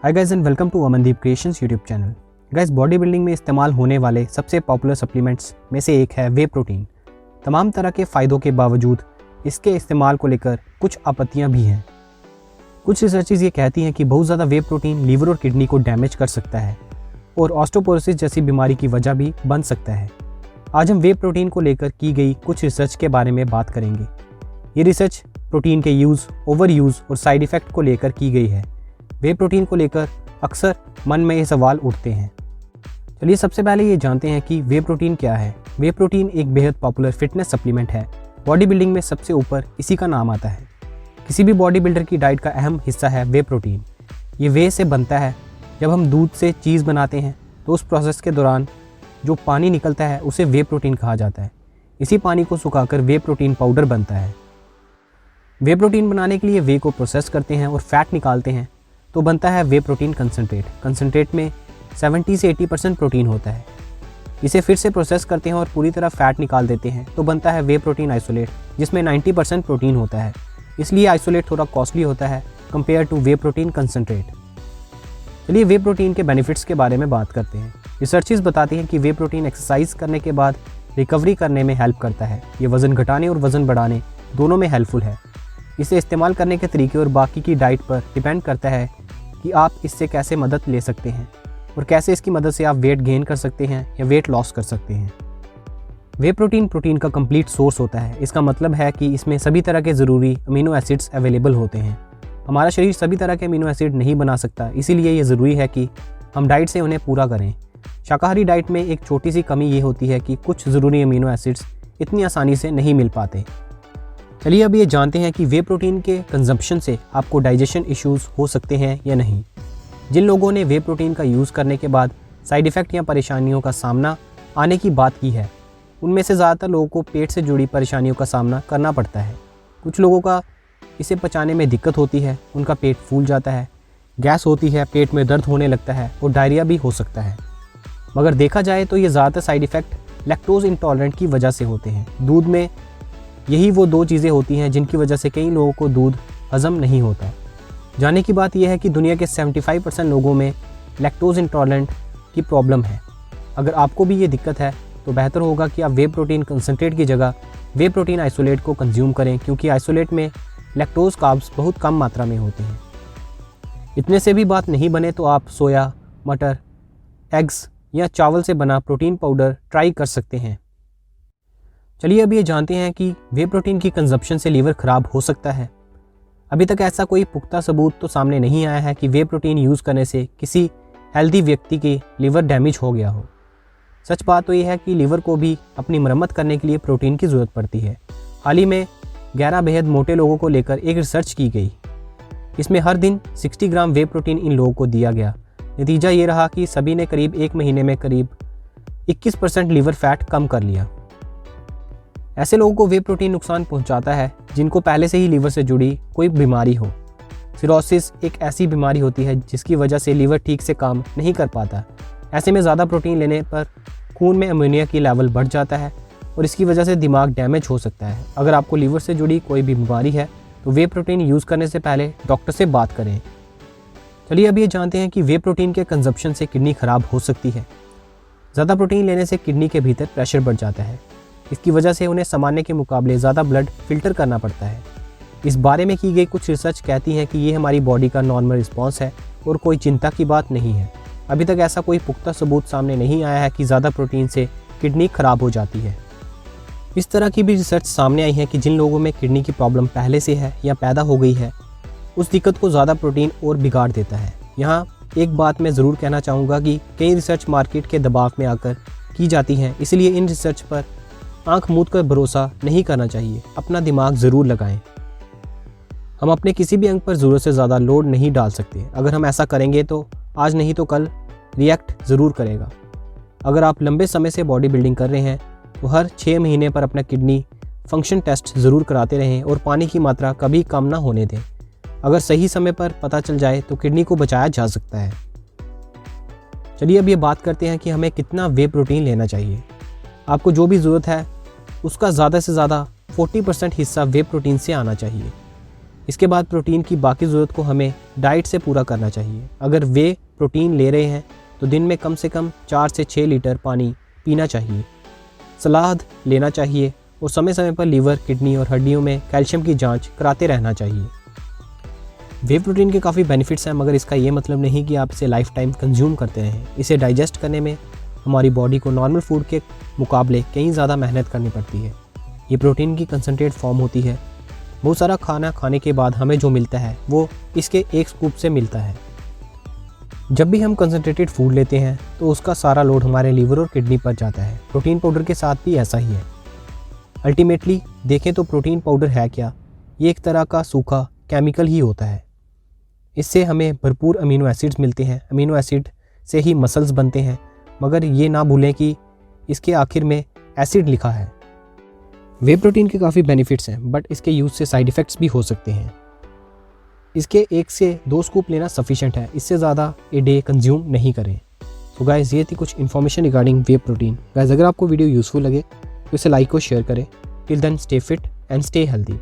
Hi guys and welcome to Amandeep creations YouTube channel. Guys, body building में इस्तेमाल होने वाले सबसे पॉपुलर सप्लीमेंट्स में से एक है वे प्रोटीन। तमाम तरह के फ़ायदों के बावजूद इसके इस्तेमाल को लेकर कुछ आपत्तियां भी हैं। कुछ रिसर्चेस ये कहती हैं कि बहुत ज़्यादा वे प्रोटीन लीवर और किडनी को डैमेज कर सकता है और ऑस्टियोपोरोसिस जैसी बीमारी की वजह भी बन सकता है। आज हम वे प्रोटीन को लेकर की गई कुछ रिसर्च के बारे में बात करेंगे। ये रिसर्च प्रोटीन के यूज़, ओवर यूज़ और साइड इफ़ेक्ट को लेकर की गई है। वे प्रोटीन को लेकर अक्सर मन में ये सवाल उठते हैं। चलिए सबसे पहले ये जानते हैं कि वे प्रोटीन क्या है। वे प्रोटीन एक बेहद पॉपुलर फिटनेस सप्लीमेंट है। बॉडी बिल्डिंग में सबसे ऊपर इसी का नाम आता है। किसी भी बॉडी बिल्डर की डाइट का अहम हिस्सा है वे प्रोटीन। ये वे से बनता है। जब हम दूध से चीज़ बनाते हैं तो उस प्रोसेस के दौरान जो पानी निकलता है उसे वे प्रोटीन कहा जाता है। इसी पानी को सुखाकर वे प्रोटीन पाउडर बनता है। वे प्रोटीन बनाने के लिए वे को प्रोसेस करते हैं और फैट निकालते हैं तो बनता है वे प्रोटीन कंसनट्रेट। कंसनट्रेट में 70 से 80% प्रोटीन होता है। इसे फिर से प्रोसेस करते हैं और पूरी तरह फैट निकाल देते हैं तो बनता है वे प्रोटीन आइसोलेट, जिसमें 90% प्रोटीन होता है। इसलिए आइसोलेट थोड़ा कॉस्टली होता है compare two way protein concentrate. चलिए वे प्रोटीन के बेनिफिट्स के बारे में बात करते हैं। रिसर्चेस बताती हैं कि वे प्रोटीन एक्सरसाइज करने के बाद रिकवरी करने में हेल्प करता है। ये वज़न घटाने और वज़न बढ़ाने दोनों में हेल्पफुल है। इसे इस्तेमाल करने के तरीके और बाकी की डाइट पर डिपेंड करता है कि आप इससे कैसे मदद ले सकते हैं और कैसे इसकी मदद से आप वेट गेन कर सकते हैं या वेट लॉस कर सकते हैं। वे प्रोटीन का कंप्लीट सोर्स होता है। इसका मतलब है कि इसमें सभी तरह के ज़रूरी अमीनो एसिड्स अवेलेबल होते हैं। हमारा शरीर सभी तरह के अमीनो एसिड नहीं बना सकता, इसीलिए ये ज़रूरी है कि हम डाइट से उन्हें पूरा करें। शाकाहारी डाइट में एक छोटी सी कमी ये होती है कि कुछ ज़रूरी अमीनो एसिड्स इतनी आसानी से नहीं मिल पाते। चलिए अब ये जानते हैं कि वे प्रोटीन के कंजम्पशन से आपको डाइजेशन इश्यूज़ हो सकते हैं या नहीं। जिन लोगों ने वे प्रोटीन का यूज़ करने के बाद साइड इफ़ेक्ट या परेशानियों का सामना आने की बात की है, उनमें से ज़्यादातर लोगों को पेट से जुड़ी परेशानियों का सामना करना पड़ता है। कुछ लोगों का इसे पचाने में दिक्कत होती है, उनका पेट फूल जाता है, गैस होती है, पेट में दर्द होने लगता है और डायरिया भी हो सकता है। मगर देखा जाए तो ये ज़्यादातर साइड इफ़ेक्ट लैक्टोज इंटॉलरेंट की वजह से होते हैं। दूध में यही वो दो चीज़ें होती हैं जिनकी वजह से कई लोगों को दूध हज़म नहीं होता। जानने की बात यह है कि दुनिया के 75% लोगों में लैक्टोज इंटॉलरेंट की प्रॉब्लम है। अगर आपको भी ये दिक्कत है तो बेहतर होगा कि आप वे प्रोटीन कंसनट्रेट की जगह वे प्रोटीन आइसोलेट को कंज्यूम करें, क्योंकि आइसोलेट में लैक्टोज कार्ब्स बहुत कम मात्रा में होते हैं। इतने से भी बात नहीं बने तो आप सोया, मटर, एग्स या चावल से बना प्रोटीन पाउडर ट्राई कर सकते हैं। चलिए अब ये जानते हैं कि वे प्रोटीन की कंजप्शन से लीवर ख़राब हो सकता है। अभी तक ऐसा कोई पुख्ता सबूत तो सामने नहीं आया है कि वे प्रोटीन यूज़ करने से किसी हेल्दी व्यक्ति की लीवर डैमेज हो गया हो। सच बात तो यह है कि लीवर को भी अपनी मरम्मत करने के लिए प्रोटीन की ज़रूरत पड़ती है। हाल ही में 11 बेहद मोटे लोगों को लेकर एक रिसर्च की गई। इसमें हर दिन 60 ग्राम वे प्रोटीन इन लोगों को दिया गया। नतीजा ये रहा कि सभी ने करीब 1 महीने में करीब 21% लीवर फैट कम कर लिया। ऐसे लोगों को वे प्रोटीन नुकसान पहुंचाता है जिनको पहले से ही लीवर से जुड़ी कोई बीमारी हो। सिरोसिस एक ऐसी बीमारी होती है जिसकी वजह से लीवर ठीक से काम नहीं कर पाता। ऐसे में ज़्यादा प्रोटीन लेने पर खून में अमोनिया की लेवल बढ़ जाता है और इसकी वजह से दिमाग डैमेज हो सकता है। अगर आपको लीवर से जुड़ी कोई भी बीमारी है तो वे प्रोटीन यूज़ करने से पहले डॉक्टर से बात करें। चलिए अब ये जानते हैं कि वे प्रोटीन के कंजप्शन से किडनी ख़राब हो सकती है। ज़्यादा प्रोटीन लेने से किडनी के भीतर प्रेशर बढ़ जाता है। इसकी वजह से उन्हें सामान्य के मुकाबले ज़्यादा ब्लड फिल्टर करना पड़ता है। इस बारे में की गई कुछ रिसर्च कहती है कि ये हमारी बॉडी का नॉर्मल रिस्पॉन्स है और कोई चिंता की बात नहीं है। अभी तक ऐसा कोई पुख्ता सबूत सामने नहीं आया है कि ज़्यादा प्रोटीन से किडनी ख़राब हो जाती है। इस तरह की भी रिसर्च सामने आई है कि जिन लोगों में किडनी की प्रॉब्लम पहले से है या पैदा हो गई है, उस दिक्कत को ज़्यादा प्रोटीन और बिगाड़ देता है। यहाँ एक बात मैं ज़रूर कहना चाहूँगा कि कई रिसर्च मार्केट के दबाव में आकर की जाती हैं, इसलिए इन रिसर्च पर आंख मूंद कर भरोसा नहीं करना चाहिए। अपना दिमाग ज़रूर लगाएं। हम अपने किसी भी अंग पर ज़रूरत से ज़्यादा लोड नहीं डाल सकते। अगर हम ऐसा करेंगे तो आज नहीं तो कल रिएक्ट ज़रूर करेगा। अगर आप लंबे समय से बॉडी बिल्डिंग कर रहे हैं तो हर 6 महीने पर अपना किडनी फंक्शन टेस्ट ज़रूर कराते रहें और पानी की मात्रा कभी कम ना होने दें। अगर सही समय पर पता चल जाए तो किडनी को बचाया जा सकता है। चलिए अब ये बात करते हैं कि हमें कितना वे प्रोटीन लेना चाहिए। आपको जो भी ज़रूरत है उसका ज़्यादा से ज़्यादा 40% हिस्सा वे प्रोटीन से आना चाहिए। इसके बाद प्रोटीन की बाकी ज़रूरत को हमें डाइट से पूरा करना चाहिए। अगर वे प्रोटीन ले रहे हैं तो दिन में कम से कम 4 से 6 लीटर पानी पीना चाहिए। सलाद लेना चाहिए और समय समय पर लीवर, किडनी और हड्डियों में कैल्शियम की जांच कराते रहना चाहिए। वे प्रोटीन के काफ़ी बेनिफिट्स हैं, मगर इसका ये मतलब नहीं कि आप इसे लाइफ टाइम कंज्यूम करते रहें। इसे डाइजेस्ट करने में हमारी बॉडी को नॉर्मल फूड के मुकाबले कहीं ज़्यादा मेहनत करनी पड़ती है। ये प्रोटीन की कंसनट्रेट फॉर्म होती है। बहुत सारा खाना खाने के बाद हमें जो मिलता है वो इसके एक स्कूप से मिलता है। जब भी हम कंसनट्रेटेड फूड लेते हैं तो उसका सारा लोड हमारे लीवर और किडनी पर जाता है। प्रोटीन पाउडर के साथ भी ऐसा ही है। अल्टीमेटली देखें तो प्रोटीन पाउडर है क्या? ये एक तरह का सूखा केमिकल ही होता है। इससे हमें भरपूर अमीनो एसिड्स मिलते हैं। अमीनो एसिड से ही मसल्स बनते हैं, मगर ये ना भूलें कि इसके आखिर में एसिड लिखा है। वे प्रोटीन के काफ़ी बेनिफिट्स हैं, बट इसके यूज़ से साइड इफ़ेक्ट्स भी हो सकते हैं। इसके 1 से 2 स्कूप लेना सफिशेंट है। इससे ज़्यादा ए डे कंज्यूम नहीं करें। तो गाइस, ये थी कुछ इन्फॉर्मेशन रिगार्डिंग वे प्रोटीन। गाइस, अगर आपको वीडियो यूज़फुल लगे तो इसे लाइक और शेयर करें। Till then, stay fit and stay healthy.